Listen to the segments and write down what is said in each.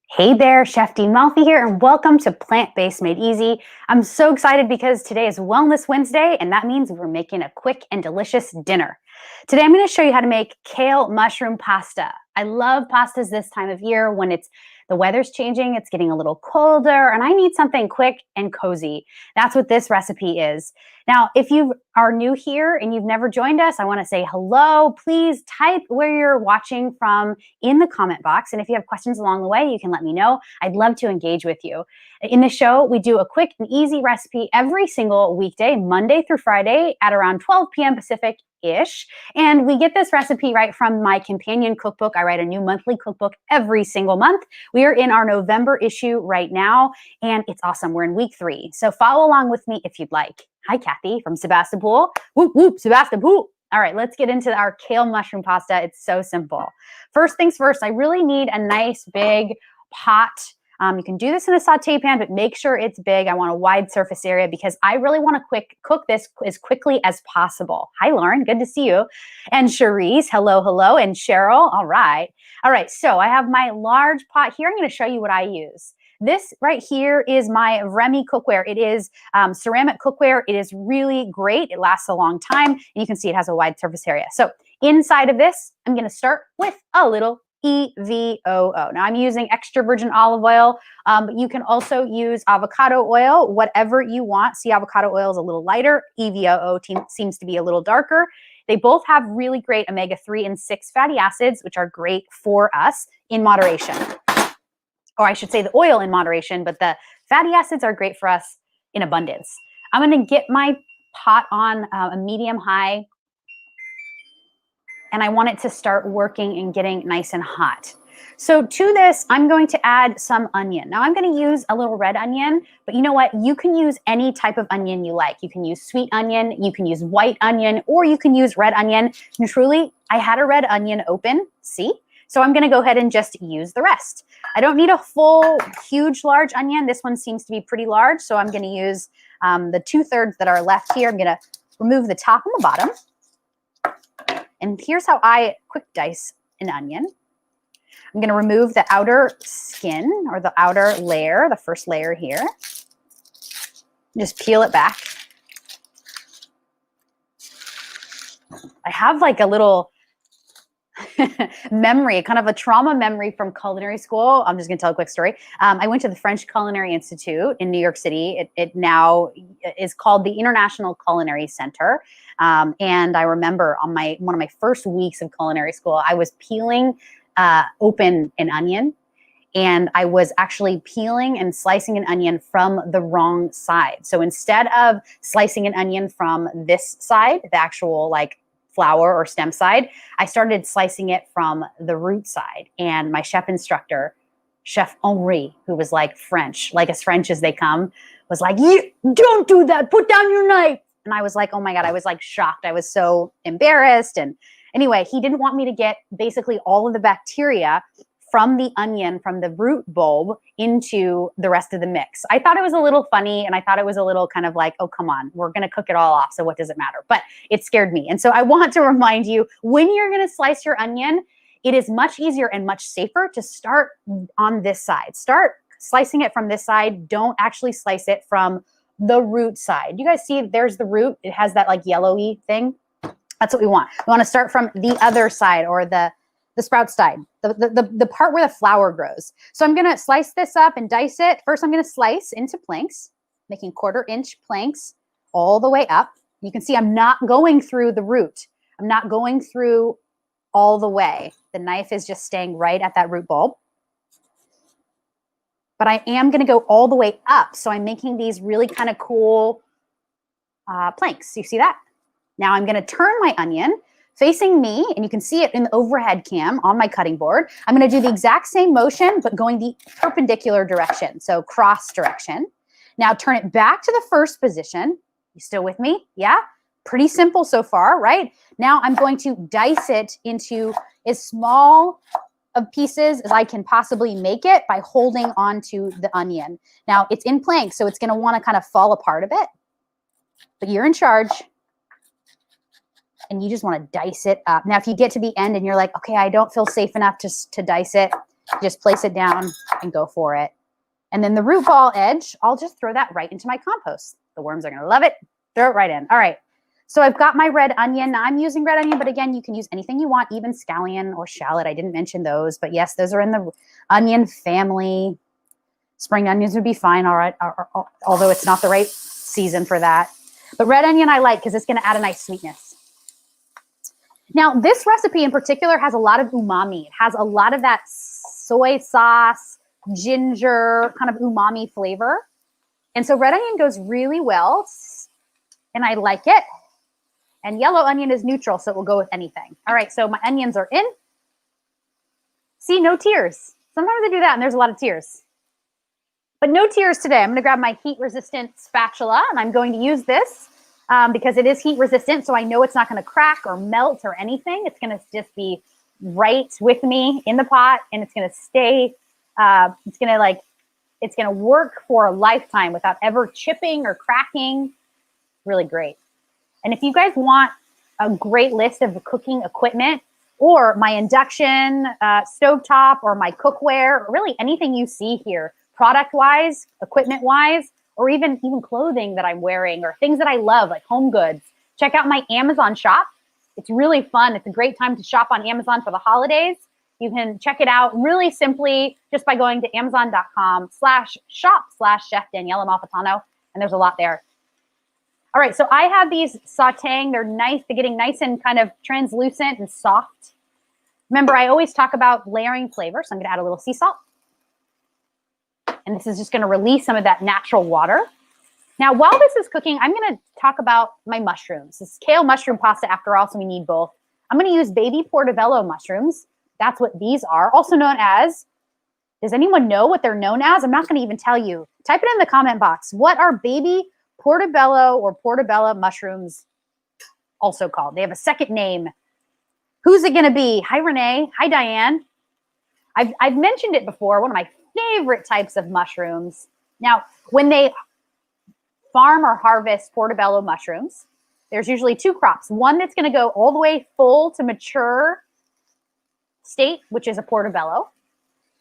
Hey there, Chef D Malfi here, and welcome to Plant-Based Made Easy. I'm so excited because today is Wellness Wednesday, and that means we're making a quick and delicious dinner. Today, I'm going to show you how to make kale mushroom pasta. I love pastas this time of year when the weather's changing, it's getting a little colder, and I need something quick and cozy. That's what this recipe is. Now, if you are new here and you've never joined us, I want to say hello. Please type where you're watching from in the comment box. And if you have questions along the way, you can let me know. I'd love to engage with you. In the show, we do a quick and easy recipe every single weekday, Monday through Friday at around 12 p.m. Pacific-ish. And we get this recipe right from my companion cookbook. I write a new monthly cookbook every single month. We are in our November issue right now, and it's awesome. We're in week 3. So follow along with me if you'd like. Hi, Kathy from Sebastopol. Whoop, whoop, Sebastopol. All right, let's get into our kale mushroom pasta. It's so simple. First things first, I really need a nice big pot. You can do this in a saute pan, but make sure it's big. I want a wide surface area because I really want to cook this as quickly as possible. Hi, Lauren. Good to see you. And Cherise, hello, hello. And Cheryl, all right. All right, so I have my large pot here. I'm going to show you what I use. This right here is my Remy cookware. It is ceramic cookware. It is really great. It lasts a long time, and you can see it has a wide surface area. So inside of this, I'm going to start with a little EVOO. Now I'm using extra virgin olive oil, but you can also use avocado oil, whatever you want. See, avocado oil is a little lighter. EVOO seems to be a little darker. They both have really great omega-3 and 6 fatty acids, which are great for us in moderation. Or I should say the oil in moderation, but the fatty acids are great for us in abundance. I'm going to get my pot on a medium high, and I want it to start working and getting nice and hot. So to this, I'm going to add some onion. Now I'm going to use a little red onion, but you know what? You can use any type of onion you like. You can use sweet onion, you can use white onion, or you can use red onion. And truly, I had a red onion open, see? So I'm going to go ahead and just use the rest. I don't need a full, huge, large onion. This one seems to be pretty large, so I'm going to use the 2/3 that are left here. I'm going to remove the top and the bottom. And here's how I quick dice an onion. I'm going to remove the outer skin or the outer layer, the first layer here. Just peel it back. I have like a little memory, kind of a trauma memory from culinary school. I'm just going to tell a quick story. I went to the French Culinary Institute in New York City. It now is called the International Culinary Center. And I remember on one of my first weeks of culinary school, I was peeling open an onion, and I was actually peeling and slicing an onion from the wrong side. So instead of slicing an onion from this side, the actual like flower or stem side, I started slicing it from the root side. And my chef instructor, Chef Henri, who was like French, like as French as they come, was like, "You don't do that, put down your knife." And I was like, oh my God, I was like shocked. I was so embarrassed. And anyway, he didn't want me to get basically all of the bacteria from the onion, from the root bulb into the rest of the mix. I thought it was a little funny, and I thought it was a little kind of like, oh, come on, we're going to cook it all off, so what does it matter? But it scared me. And so I want to remind you, when you're going to slice your onion, it is much easier and much safer to start on this side. Start slicing it from this side. Don't actually slice it from the root side. You guys see there's the root. It has that like yellowy thing. That's what we want. We want to start from the other side, or the sprout side, the part where the flower grows. So I'm going to slice this up and dice it. First, I'm going to slice into planks, making 1/4 inch planks all the way up. You can see I'm not going through the root. I'm not going through all the way. The knife is just staying right at that root bulb. But I am going to go all the way up. So I'm making these really kind of cool planks. You see that? Now I'm going to turn my onion facing me, and you can see it in the overhead cam on my cutting board. I'm going to do the exact same motion, but going the perpendicular direction, so cross direction. Now turn it back to the first position. You still with me? Yeah? Pretty simple so far, right? Now I'm going to dice it into as small of pieces as I can possibly make it by holding onto the onion. Now it's in planks, so it's going to want to kind of fall apart a bit, but you're in charge. And you just want to dice it up. Now, if you get to the end and you're like, okay, I don't feel safe enough to dice it, Just place it down and go for it. And then the root ball edge, I'll just throw that right into my compost. The worms are going to love it. Throw it right in. All right. So I've got my red onion. Now I'm using red onion, but again, you can use anything you want, even scallion or shallot. I didn't mention those, but yes, those are in the onion family. Spring onions would be fine, all right, although it's not the right season for that. But red onion I like because it's going to add a nice sweetness. Now, this recipe in particular has a lot of umami. It has a lot of that soy sauce, ginger, kind of umami flavor. And so red onion goes really well, and I like it. And yellow onion is neutral, so it will go with anything. All right, so my onions are in. See, no tears. Sometimes I do that, and there's a lot of tears. But no tears today. I'm going to grab my heat-resistant spatula, and I'm going to use this because it is heat-resistant, so I know it's not going to crack or melt or anything. It's going to just be right with me in the pot, and it's going to stay. It's going to work for a lifetime without ever chipping or cracking. Really great. And if you guys want a great list of cooking equipment, or my induction stovetop, or my cookware, or really anything you see here, product-wise, equipment-wise, or even clothing that I'm wearing, or things that I love, like home goods, check out my Amazon shop. It's really fun. It's a great time to shop on Amazon for the holidays. You can check it out really simply just by going to amazon.com/shop/Chef Daniela Malfitano, and there's a lot there. All right, so I have these sauteing. They're nice. They're getting nice and kind of translucent and soft. Remember, I always talk about layering flavor, so I'm going to add a little sea salt. And this is just going to release some of that natural water. Now, while this is cooking, I'm going to talk about my mushrooms. This is kale mushroom pasta after all, so we need both. I'm going to use baby portobello mushrooms. That's what these are, also known as, does anyone know what they're known as? I'm not going to even tell you. Type it in the comment box. What are baby portobello or portobello mushrooms also called? They have a second name. Who's it going to be? Hi, Renee. Hi, Diane. I've mentioned it before. One of my favorite types of mushrooms. Now, when they farm or harvest portobello mushrooms, there's usually two crops. One that's going to go all the way full to mature state, which is a portobello.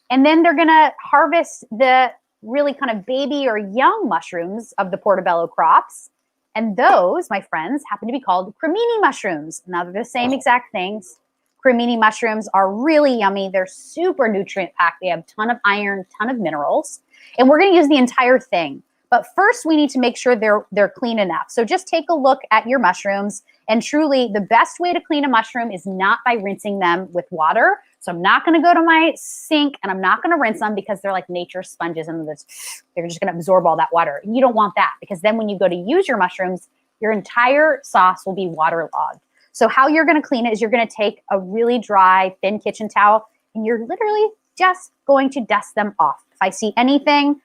And then they're going to harvest the really kind of baby or young mushrooms of the portobello crops. And those, my friends, happen to be called cremini mushrooms. Now, they're the same exact things. Cremini mushrooms are really yummy. They're super nutrient packed. They have a ton of iron, ton of minerals. And we're going to use the entire thing. But first, we need to make sure they're clean enough. So just take a look at your mushrooms. And truly, the best way to clean a mushroom is not by rinsing them with water. So I'm not going to go to my sink and I'm not going to rinse them because they're like nature's sponges and they're just going to absorb all that water. And you don't want that because then when you go to use your mushrooms, your entire sauce will be waterlogged. So how you're going to clean it is you're going to take a really dry, thin kitchen towel and you're literally just going to dust them off. If I see anything,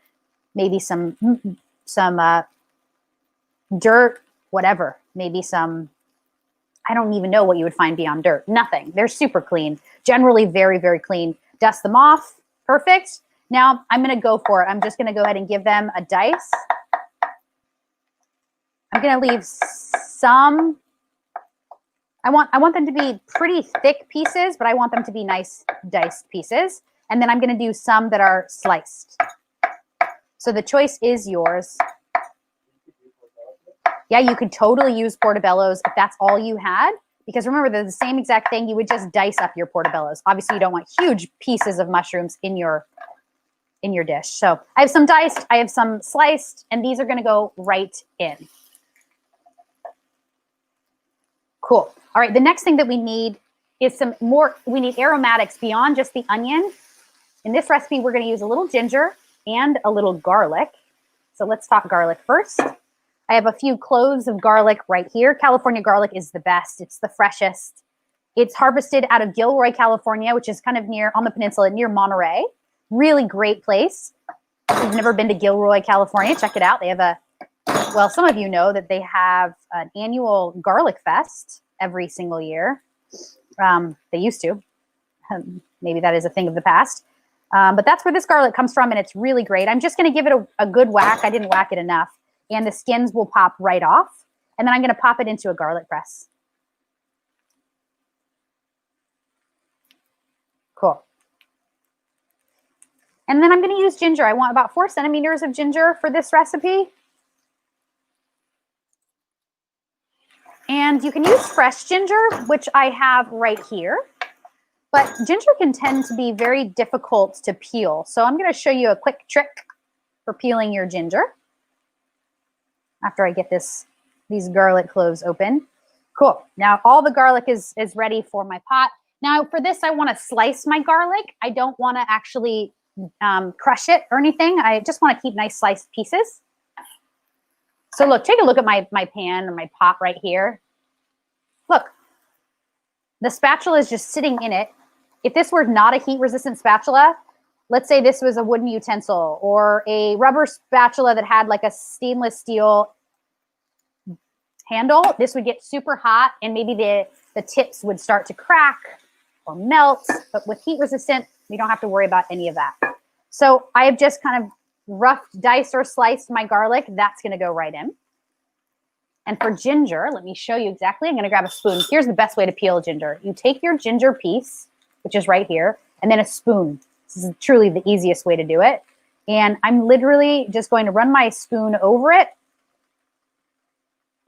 maybe some dirt, whatever, maybe some, I don't even know what you would find beyond dirt. Nothing. They're super clean. Generally very, very clean. Dust them off. Perfect. Now I'm going to go for it. I'm just going to go ahead and give them a dice. I'm going to leave some. I want them to be pretty thick pieces, but I want them to be nice diced pieces. And then I'm going to do some that are sliced. So the choice is yours. Yeah, you could totally use portobellos if that's all you had. Because remember, they're the same exact thing. You would just dice up your portobellos. Obviously, you don't want huge pieces of mushrooms in your dish. So I have some diced, I have some sliced, and these are going to go right in. Cool. All right, the next thing that we need is we need aromatics beyond just the onion. In this recipe, we're going to use a little ginger and a little garlic. So let's talk garlic first. I have a few cloves of garlic right here. California garlic is the best. It's the freshest. It's harvested out of Gilroy, California, which is kind of on the peninsula near Monterey. Really great place. If you've never been to Gilroy, California, check it out. They have some of you know that they have an annual garlic fest every single year. They used to. Maybe that is a thing of the past. But that's where this garlic comes from, and it's really great. I'm just going to give it a good whack. I didn't whack it enough. And the skins will pop right off. And then I'm going to pop it into a garlic press. Cool. And then I'm going to use ginger. I want about 4 centimeters of ginger for this recipe. And you can use fresh ginger, which I have right here. But ginger can tend to be very difficult to peel. So I'm going to show you a quick trick for peeling your ginger after I get these garlic cloves open. Cool. Now all the garlic is ready for my pot. Now for this, I want to slice my garlic. I don't want to actually crush it or anything. I just want to keep nice sliced pieces. So look, take a look at my pan or my pot right here. Look, the spatula is just sitting in it. If this were not a heat-resistant spatula, let's say this was a wooden utensil or a rubber spatula that had like a stainless steel handle, this would get super hot and maybe the tips would start to crack or melt. But with heat-resistant, we don't have to worry about any of that. So I have just kind of rough diced or sliced my garlic. That's going to go right in. And for ginger, let me show you exactly. I'm going to grab a spoon. Here's the best way to peel ginger. You take your ginger piece, which is right here, and then a spoon. This is truly the easiest way to do it. And I'm literally just going to run my spoon over it,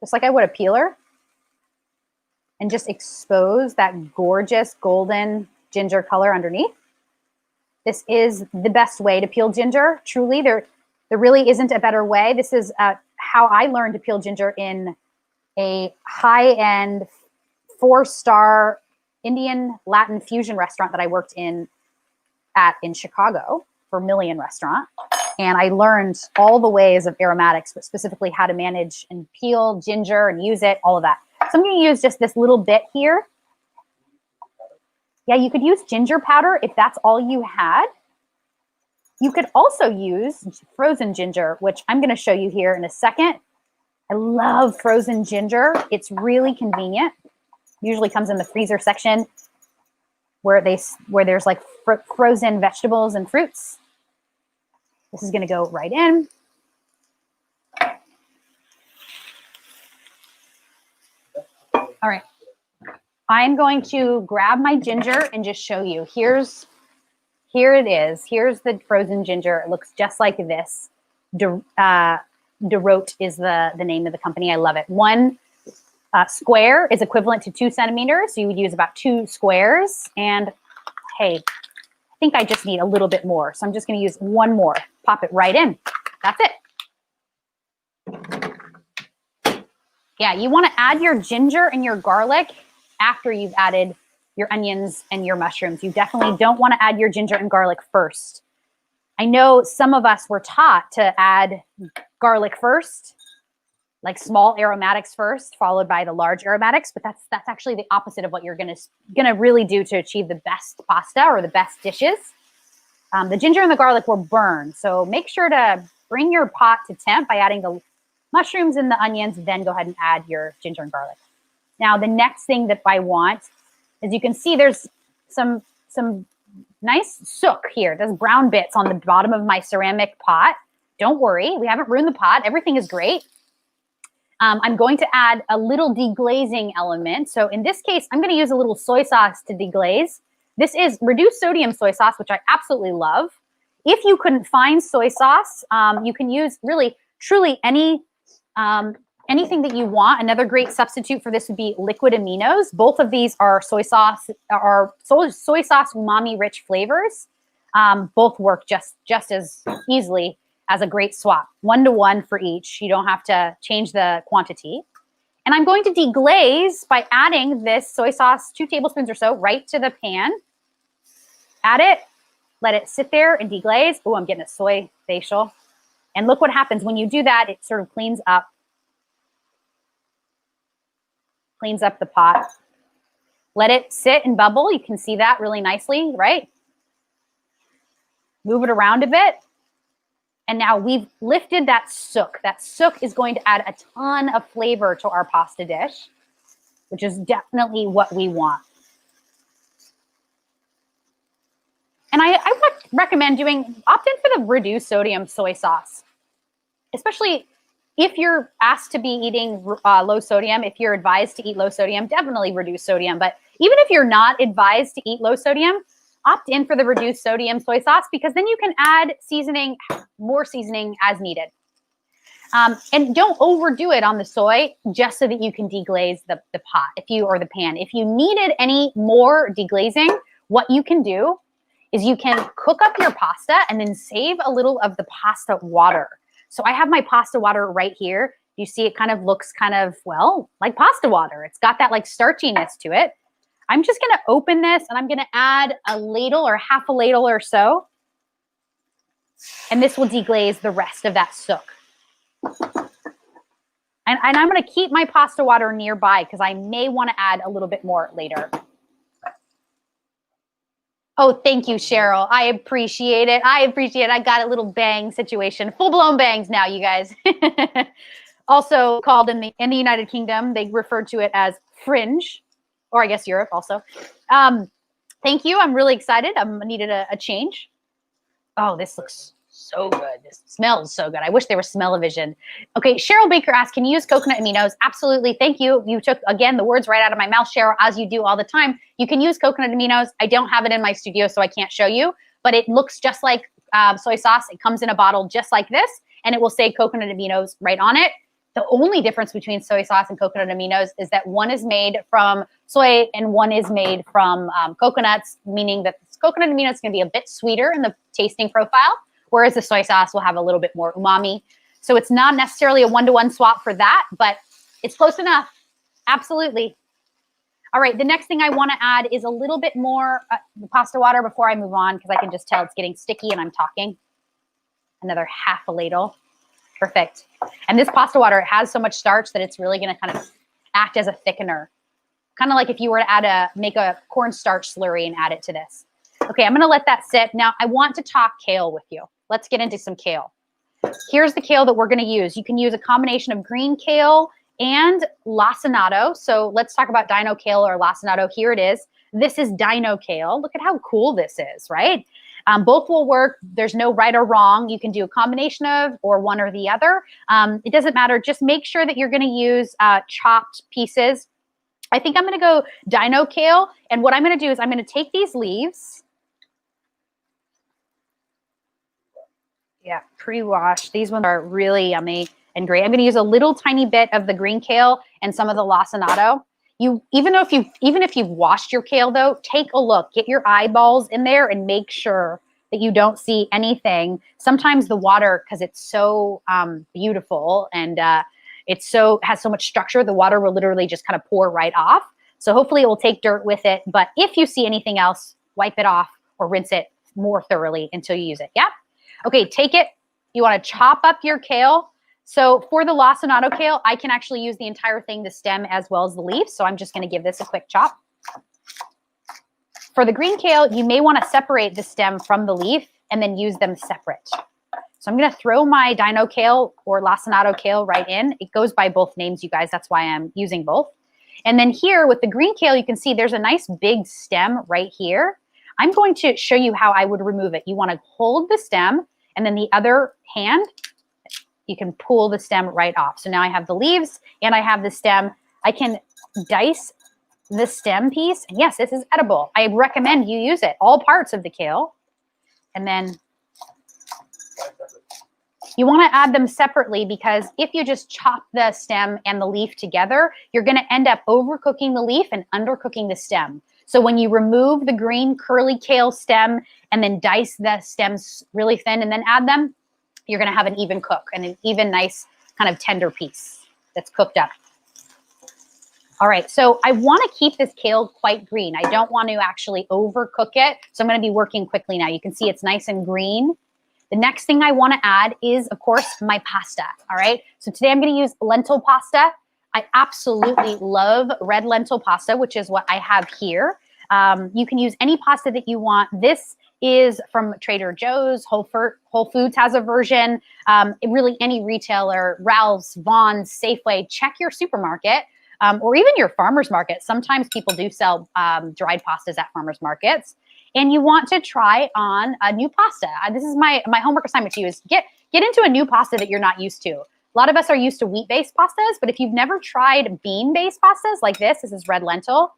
just like I would a peeler, and just expose that gorgeous golden ginger color underneath. This is the best way to peel ginger. Truly, there really isn't a better way. This is how I learned to peel ginger in a high-end 4-star Indian Latin fusion restaurant that I worked in Chicago for Million Restaurant. And I learned all the ways of aromatics, but specifically how to manage and peel ginger and use it, all of that. So I'm going to use just this little bit here. Yeah, you could use ginger powder if that's all you had. You could also use frozen ginger, which I'm going to show you here in a second. I love frozen ginger. It's really convenient. Usually comes in the freezer section where there's like frozen vegetables and fruits. This is going to go right in. All right. I'm going to grab my ginger and just show you. Here it is. Here's the frozen ginger. It looks just like this. DeRote is the name of the company. I love it. One square is equivalent to 2 centimeters. So you would use about 2 squares. And hey, I think I just need a little bit more. So I'm just going to use one more. Pop it right in. That's it. Yeah, you want to add your ginger and your garlic after you've added your onions and your mushrooms. You definitely don't want to add your ginger and garlic first. I know some of us were taught to add garlic first, like small aromatics first, followed by the large aromatics, but that's actually the opposite of what you're gonna really do to achieve the best pasta or the best dishes. The ginger and the garlic will burn, so make sure to bring your pot to temp by adding the mushrooms and the onions, then go ahead and add your ginger and garlic. Now, the next thing that I want, as you can see, there's some nice sook here. There's brown bits on the bottom of my ceramic pot. Don't worry, we haven't ruined the pot. Everything is great. I'm going to add a little deglazing element. So in this case, I'm going to use a little soy sauce to deglaze. This is reduced sodium soy sauce, which I absolutely love. If you couldn't find soy sauce, you can use really, truly anything that you want. Another great substitute for this would be liquid aminos. Both of these are soy sauce umami rich flavors. Both work just as easily as a great swap. 1-to-1 for each. You don't have to change the quantity. And I'm going to deglaze by adding this soy sauce, 2 tablespoons or so, right to the pan. Add it, let it sit there and deglaze. Oh, I'm getting a soy facial. And look what happens when you do that. It sort of cleans up the pot. Let it sit and bubble. You can see that really nicely, right? Move it around a bit. And now we've lifted that sook. That sook is going to add a ton of flavor to our pasta dish, which is definitely what we want. And I recommend opt in for the reduced sodium soy sauce, especially if you're asked to be eating low sodium. If you're advised to eat low sodium, definitely reduce sodium. But even if you're not advised to eat low sodium, opt in for the reduced sodium soy sauce because then you can add seasoning, more seasoning as needed. And don't overdo it on the soy just so that you can deglaze the pot or the pan. If you needed any more deglazing, what you can do is you can cook up your pasta and then save a little of the pasta water. So I have my pasta water right here. You see it kind of looks kind of, well, like pasta water. It's got that like starchiness to it. I'm just gonna open this and I'm gonna add a ladle or half a ladle or so. And this will deglaze the rest of that soak. And I'm gonna keep my pasta water nearby because I may wanna add a little bit more later. Oh, thank you, Cheryl. I appreciate it. I appreciate it. I got a little bang situation. Full-blown bangs now, you guys. Also called in the United Kingdom, they refer to it as fringe, or I guess Europe also. Thank you. I'm really excited. I needed a change. Oh, this looks so good. This smells so good. I wish there was smell-o-vision. Okay, Cheryl Baker asked, can you use coconut aminos? Absolutely. Thank you. You took, again, the words right out of my mouth, Cheryl, as you do all the time. You can use coconut aminos. I don't have it in my studio, so I can't show you, but it looks just like soy sauce. It comes in a bottle just like this, and it will say coconut aminos right on it. The only difference between soy sauce and coconut aminos is that one is made from soy and one is made from coconuts, meaning that this coconut amino is going to be a bit sweeter in the tasting profile, whereas the soy sauce will have a little bit more umami. So it's not necessarily a one-to-one swap for that, but it's close enough. Absolutely. All right, the next thing I want to add is a little bit more pasta water before I move on because I can just tell it's getting sticky and I'm talking. Another half a ladle. Perfect. And this pasta water has so much starch that it's really going to kind of act as a thickener. Kind of like if you were to make a cornstarch slurry and add it to this. Okay, I'm going to let that sit. Now, I want to talk kale with you. Let's get into some kale. Here's the kale that we're going to use. You can use a combination of green kale and lacinato. So let's talk about Dino Kale or lacinato. Here it is. This is Dino Kale. Look at how cool this is, right? Both will work. There's no right or wrong. You can do a combination of or one or the other. It doesn't matter. Just make sure that you're going to use chopped pieces. I think I'm going to go Dino Kale. And what I'm going to do is I'm going to take these leaves. Yeah, pre-washed. These ones are really yummy and great. I'm going to use a little tiny bit of the green kale and some of the lacinato. Even if you've washed your kale though, take a look, get your eyeballs in there and make sure that you don't see anything. Sometimes the water, because it's so beautiful and has so much structure, the water will literally just kind of pour right off. So hopefully it will take dirt with it. But if you see anything else, wipe it off or rinse it more thoroughly until you use it. Yeah. Okay, take it. You want to chop up your kale. So for the lacinato kale, I can actually use the entire thing, the stem as well as the leaves. So I'm just going to give this a quick chop. For the green kale, you may want to separate the stem from the leaf and then use them separate. So I'm going to throw my Dino Kale or lacinato kale right in. It goes by both names, you guys. That's why I'm using both. And then here with the green kale, you can see there's a nice big stem right here. I'm going to show you how I would remove it. You want to hold the stem and then the other hand, you can pull the stem right off. So now I have the leaves and I have the stem. I can dice the stem piece. And yes, this is edible. I recommend you use it, all parts of the kale. And then you want to add them separately because if you just chop the stem and the leaf together, you're going to end up overcooking the leaf and undercooking the stem. So when you remove the green curly kale stem and then dice the stems really thin and then add them, you're going to have an even cook and an even nice kind of tender piece that's cooked up. All right, so I want to keep this kale quite green. I don't want to actually overcook it. So I'm going to be working quickly now. You can see it's nice and green. The next thing I want to add is, of course, my pasta. All right, so today I'm going to use lentil pasta. I absolutely love red lentil pasta, which is what I have here. You can use any pasta that you want. This is from Trader Joe's. Whole Foods has a version. Really any retailer, Ralph's, Vaughn's, Safeway, check your supermarket or even your farmer's market. Sometimes people do sell dried pastas at farmer's markets. And you want to try on a new pasta. This is my homework assignment to you is get into a new pasta that you're not used to. A lot of us are used to wheat-based pastas, but if you've never tried bean-based pastas like this is red lentil,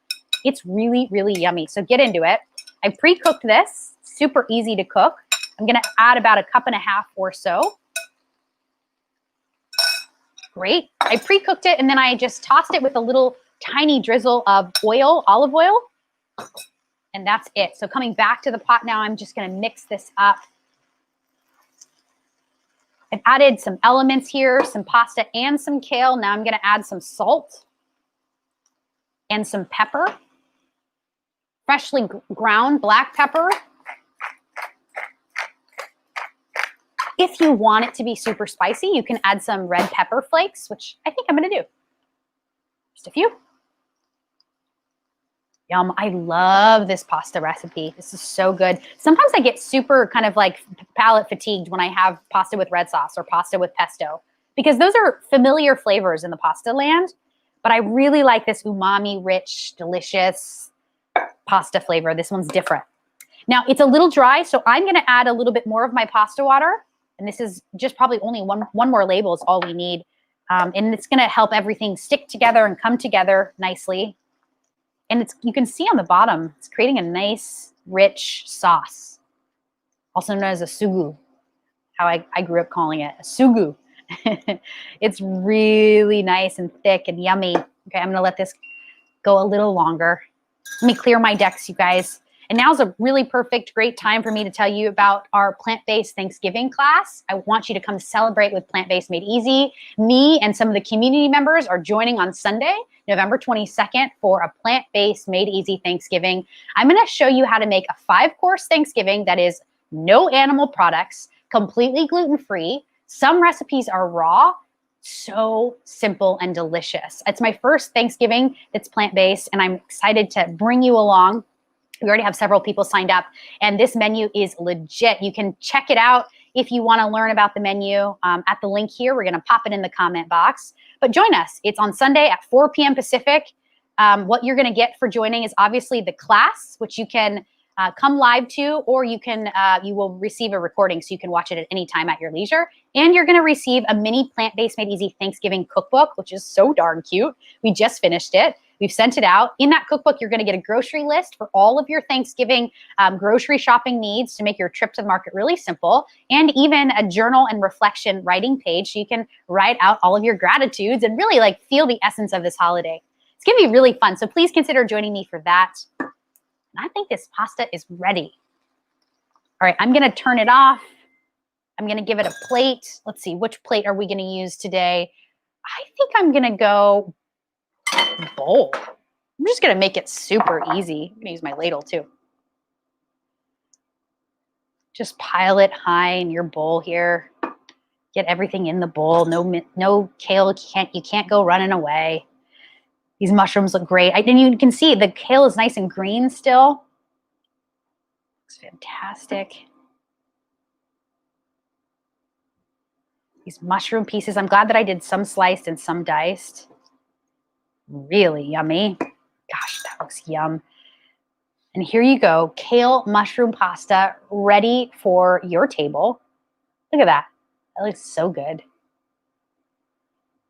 it's really, really yummy. So get into it. I pre-cooked this, super easy to cook. I'm gonna add about 1.5 cups or so. Great. I pre-cooked it and then I just tossed it with a little tiny drizzle of oil, olive oil, and that's it. So coming back to the pot now, I'm just gonna mix this up. I've added some elements here, some pasta and some kale. Now I'm gonna add some salt and some pepper, freshly ground black pepper. If you want it to be super spicy, you can add some red pepper flakes, which I think I'm gonna do. Just a few. Yum, I love this pasta recipe. This is so good. Sometimes I get super kind of like palate fatigued when I have pasta with red sauce or pasta with pesto, because those are familiar flavors in the pasta land, but I really like this umami rich, delicious pasta flavor. This one's different. Now it's a little dry, so I'm gonna add a little bit more of my pasta water, and this is just probably only one more label is all we need. And it's gonna help everything stick together and come together nicely. And you can see on the bottom, it's creating a nice, rich sauce, also known as a sugu, how I grew up calling it, a sugu. It's really nice and thick and yummy. Okay, I'm gonna let this go a little longer. Let me clear my decks, you guys. And now's a really perfect, great time for me to tell you about our plant-based Thanksgiving class. I want you to come celebrate with Plant-Based Made Easy. Me and some of the community members are joining on Sunday, November 22nd, for a Plant-Based Made Easy Thanksgiving. I'm gonna show you how to make a 5-course Thanksgiving that is no animal products, completely gluten-free. Some recipes are raw, so simple and delicious. It's my first Thanksgiving that's plant-based, and I'm excited to bring you along. We already have several people signed up, and this menu is legit. You can check it out if you want to learn about the menu at the link here. We're going to pop it in the comment box. But join us. It's on Sunday at 4 p.m. Pacific. What you're going to get for joining is obviously the class, which you can come live to, or you will receive a recording so you can watch it at any time at your leisure. And you're going to receive a mini Plant-Based Made Easy Thanksgiving cookbook, which is so darn cute. We just finished it. We've sent it out. In that cookbook, you're going to get a grocery list for all of your Thanksgiving grocery shopping needs to make your trip to the market really simple, and even a journal and reflection writing page so you can write out all of your gratitudes and really like feel the essence of this holiday. It's going to be really fun. So please consider joining me for that. And I think this pasta is ready. All right, I'm going to turn it off. I'm going to give it a plate. Let's see, which plate are we going to use today? I think I'm going to go bowl. I'm just gonna make it super easy. I'm gonna use my ladle too. Just pile it high in your bowl here. Get everything in the bowl. No kale. You can't go running away. These mushrooms look great. And you can see the kale is nice and green still. Looks fantastic. These mushroom pieces. I'm glad that I did some sliced and some diced. Really yummy. Gosh, that looks yum. And here you go, kale mushroom pasta ready for your table. Look at that. That looks so good.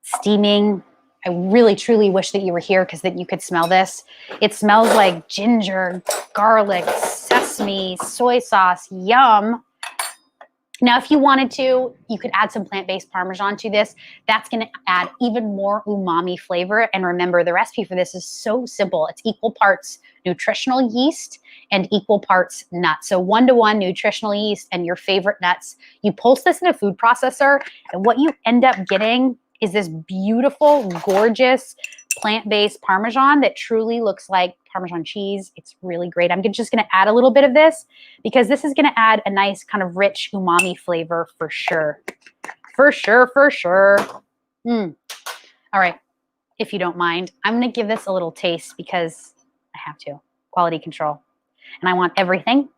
Steaming. I really, truly wish that you were here because then you could smell this. It smells like ginger, garlic, sesame, soy sauce. Yum. Now, if you wanted to, you could add some plant-based Parmesan to this. That's going to add even more umami flavor. And remember, the recipe for this is so simple. It's equal parts nutritional yeast and equal parts nuts. So 1-to-1 nutritional yeast and your favorite nuts. You pulse this in a food processor, and what you end up getting is this beautiful, gorgeous, plant-based Parmesan that truly looks like Parmesan cheese. It's really great. I'm just going to add a little bit of this because this is going to add a nice kind of rich umami flavor for sure. For sure, for sure. All right. If you don't mind, I'm going to give this a little taste because I have to. Quality control. And I want everything.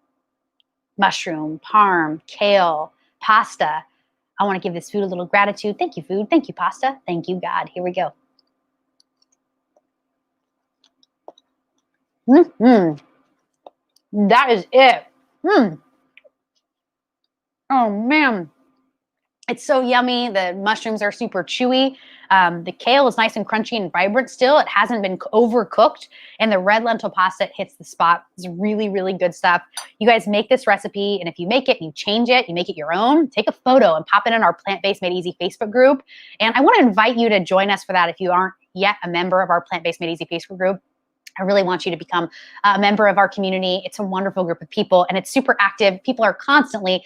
Mushroom, parm, kale, pasta. I want to give this food a little gratitude. Thank you, food. Thank you, pasta. Thank you, God. Here we go. That is it. Oh man, It's so yummy. The mushrooms are super chewy. The kale is nice and crunchy and vibrant still. It hasn't been overcooked. And the red lentil pasta hits the spot. It's really, really good stuff. You guys make this recipe. And if you make it and you change it, you make it your own, take a photo and pop it in our Plant-Based Made Easy Facebook group. And I want to invite you to join us for that if you aren't yet a member of our Plant-Based Made Easy Facebook group. I really want you to become a member of our community. It's a wonderful group of people, and it's super active. People are constantly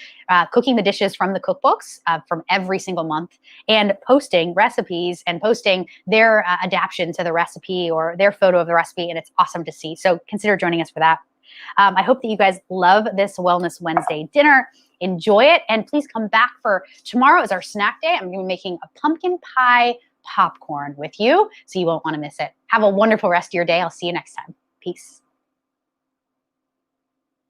cooking the dishes from the cookbooks from every single month and posting recipes and posting their adaptation to the recipe or their photo of the recipe, and it's awesome to see. So consider joining us for that. I hope that you guys love this Wellness Wednesday dinner. Enjoy it, and please come back for tomorrow is our snack day. I'm going to be making a pumpkin pie popcorn with you, so you won't want to miss it. Have a wonderful rest of your day. I'll see you next time. Peace.